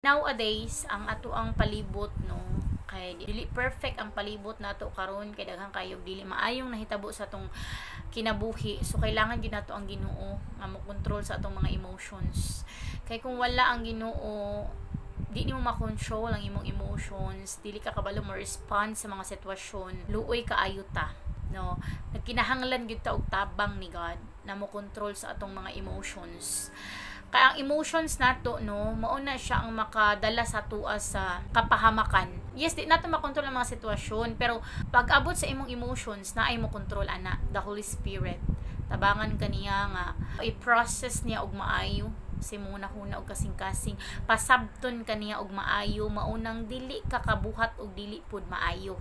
Nowadays ang ato ang palibot no kay dili perfect ang palibot nato karon kay daghang kayo dili maayong nahitabo sa atong kinabuhi, so kailangan gyud nato ang Ginoo nga mo control sa atong mga emotions. Kay kung wala ang Ginoo, di nimo ma-control ang imong emotions, dili ka kabalo mo respond sa mga sitwasyon, luoy kaayo ta no. Nagkinahanglan gyud ta og tabang ni God na mo control sa atong mga emotions. Kaya ang emotions nato no, mauna siya ang makadala sa tuwa sa kapahamakan. Yes, di nato makontrol ang mga sitwasyon, pero pag abot sa imong emotions na ay mo control ana, the Holy Spirit. Tabangan kaniya nga i-process niya og maayo si muna huna og kasing-kasing, pasabton kaniya og maayo, maunang dili kakabuhat og dili pud maayo.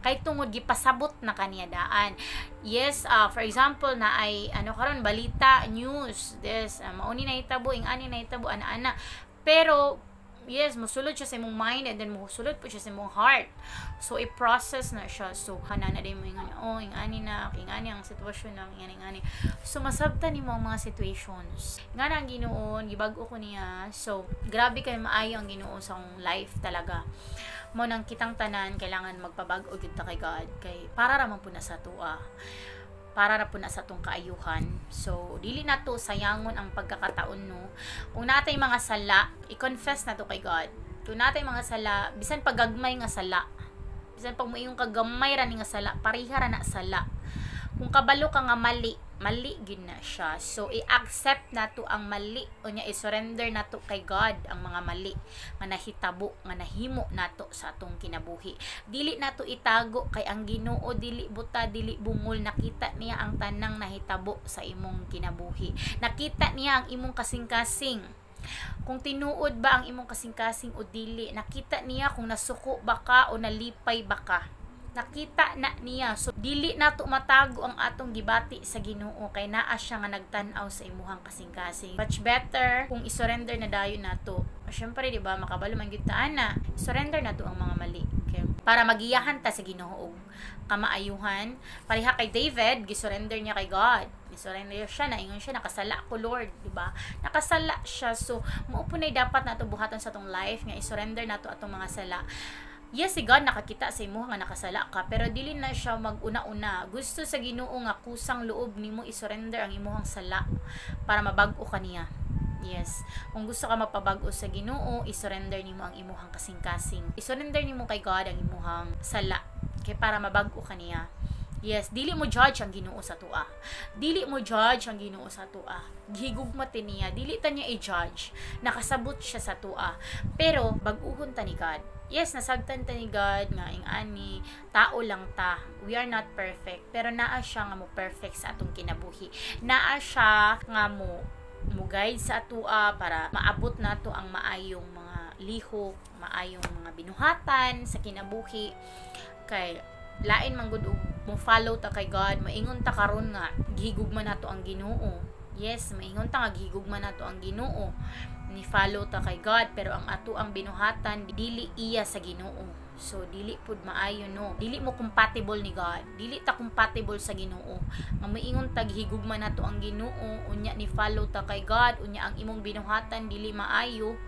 Kay tungod gipasabot na kaniya daan. Yes, for example na ay karon balita, news, this mauni na hitabo, ingani na hitabo ana-ana. Pero yes, musulod siya sa imong mind and then musulod po siya sa imong heart. So i-process na siya. So hanana day mo ingani na, ingani ang sitwasyon ng ingani. So masabtan nimo ang mga situations. Nga ang Ginoo, gibag-o ko niya. So grabe kay maayo ang Ginoo sa akong life talaga. Mo nang kitang tanan kailangan magpabag-o gyud ta kay God kay para ra man pud na sa tuwa. Para na po na sa tong kaayuhan. So, dili na to sayangon ang pagkakataon no. Kung natay mga sala, i-confess na to kay God. Kung natay mga sala, bisan pagagmay nga sala, bisan pag moiyong kagamay ra ni nga sala, pareha ra na sala. Kung kabalo ka nga mali gyud na siya. So i-accept na to ang mali o nya i-surrender na to kay God ang mga mali nga nahitabo nga nahimo nato sa atong kinabuhi. Dili na to itago kay ang Ginoo dili buta dili bungol, nakita niya ang tanang nahitabo sa imong kinabuhi. Nakita niya ang imong kasing-kasing. Kung tinuod ba ang imong kasing-kasing o dili, nakita niya kung nasuko ba ka o nalipay ba ka. Nakita na niya. So dili nato matago ang atong gibati sa Ginoo kay naa siya nga nagtan-aw sa imuhang kasing-kasing. Much better kung i-surrender na dayon nato. Syempre di ba makabalo man gyud ta ana. Surrender nato ang mga mali. Okay? Para magiyahan ta sa Ginoo og kamaayuhan. Pareha kay David, gi-surrender niya kay God. Gi-surrender siya, naingon siya, nakasala ko Lord, di ba? Nakasala siya. So mao punay dapat nato buhaton sa atong life nga i-surrender nato atong mga sala. Yes, si God nakakita sa imo nga nakasala ka, pero dili na siya mag-una-una. Gusto sa Ginoo nga kusang loob nimo i-surrender ang imong sala para mabag-o ka niya. Yes. Kung gusto ka mapabag-o sa Ginoo, i-surrender nimo ang imong kasing-kasing. I-surrender nimo kay God ang imong sala kay para mabag-o ka niya. Yes, dili mo judge ang Ginoo sa tuwa. Dili mo judge ang Ginoo sa tuwa. Gihigugma niya, dili ta niya i-judge. Nakasabot siya sa tuwa. Pero bag-uhon ta ni God. Yes, nasagtan ta ni God nga ingani, tao lang ta. We are not perfect, pero naa siya nga mo perfect sa atong kinabuhi. Naa siya nga mo guide sa atua para maabot nato ang maayong mga lihok, maayong mga binuhatan sa kinabuhi. Kay lain man gud mo follow ta kay God, maingon ta karon nga gihigugma nato ang Ginoo. Yes, maingon ta nga gihigugma nato ang Ginoo. Ni follow ta kay God, pero ang ato ang binuhatan dili iya sa Ginoo. So dili pud maayo no. Dili mo compatible ni God. Dili ta compatible sa Ginoo. Nga maingon ta gihigugma nato ang Ginoo, unya ni follow ta kay God, unya ang imong binuhatan dili maayo.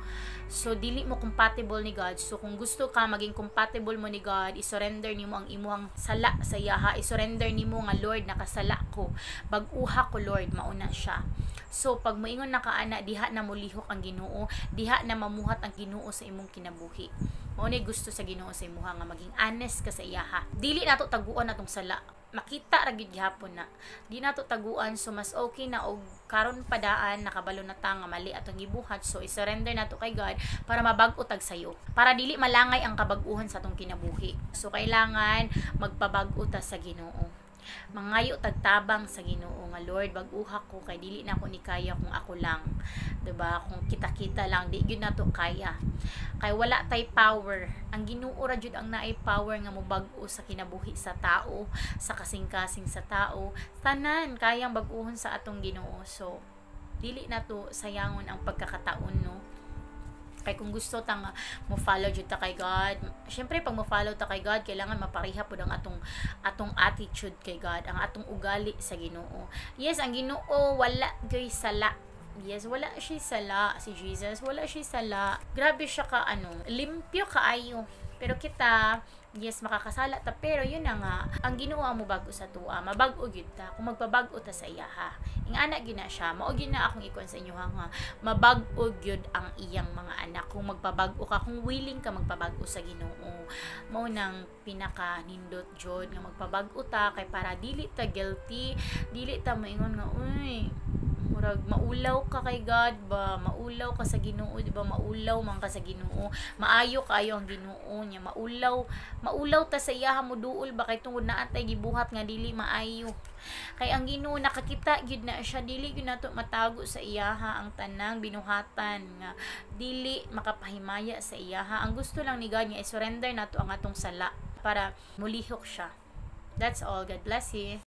So dili mo compatible ni God. So kung gusto ka maging compatible mo ni God, i-surrender nimo ang imong sala sa iyaha. I-surrender nimo nga Lord, nakasala ko. Bag-uha ko Lord, mauna siya. So pag moingon na kaana, diha na mulihok ang Ginoo, diha na mamuhat ang Ginoo sa imong kinabuhi. Mao ni gusto sa Ginoo sa imuha nga maging honest ka sa iyaha. Dili nato taguan atong sala. Makita ra gyud gihapon na. Di nato taguan, so mas okay na og karon padaan nakabalo na ta nga mali atong gibuhat. So i-surrender nato kay God para mabag-o tag sayo. Para dili malangay ang kabag-uhan sa atong kinabuhi. So kailangan magpabag-o ta sa Ginoo. Mangayo tagtabang sa Ginoo nga Lord, bag-uha ko kay dili na ko ni kaya kung ako lang. 'Di ba? Kung kita-kita lang di gyud nato kaya. Kay wala tay power. Ang Ginoo ra jud ang naay power nga mobag-o sa kinabuhi sa tao, sa kasing-kasing sa tao. Tanan kayang bag-uhon sa atong Ginoo. So dili nato sayangon ang pagkakataon no. Kay kung gusto ta nga mo follow jud ta kay God, syempre pag mo follow ta kay God, kailangan mapareha pud ang atong attitude kay God, ang atong ugali sa Ginoo. Yes, ang Ginoo wala gyud sala. Yes, wala siya sala si Jesus. Wala siya sala. Grabe siya ka limpyo kaayo. Pero kita, yes, makakasala ta, pero yun na nga, ang Ginoo mo bago sa tuwa, mabag-o gyud ta, kung magpabag-o ta sa iya ha. Ing anak gyud na siya, mao gyud na akong ikon sa inyo ha, nga mabag-o gyud ang iyang mga anak kung magpabag-o ka, kung willing ka magpabag-o sa Ginoo. Mao nang pinaka nindot jud nga magpabag-o ta, kay para dili ta guilty, dili ta moingon nga uy, murag maulaw ka kay God ba, maulaw ka sa Ginoo, di ba? Maulaw man ka sa Ginoo, maayo kaayo ang Ginoo niya, maulaw ta sa iya mo duol ba, kay tungod naa tay gibuhat nga dili maayo, kay ang Ginoo nakakita gyud na siya, dili gyud nato matago sa iyaha ang tanang binuhatan nga dili makapahimaya sa iyaha. Ang gusto lang ni God nga i-surrender nato ang atong sala para mulihok siya. That's all. God bless you.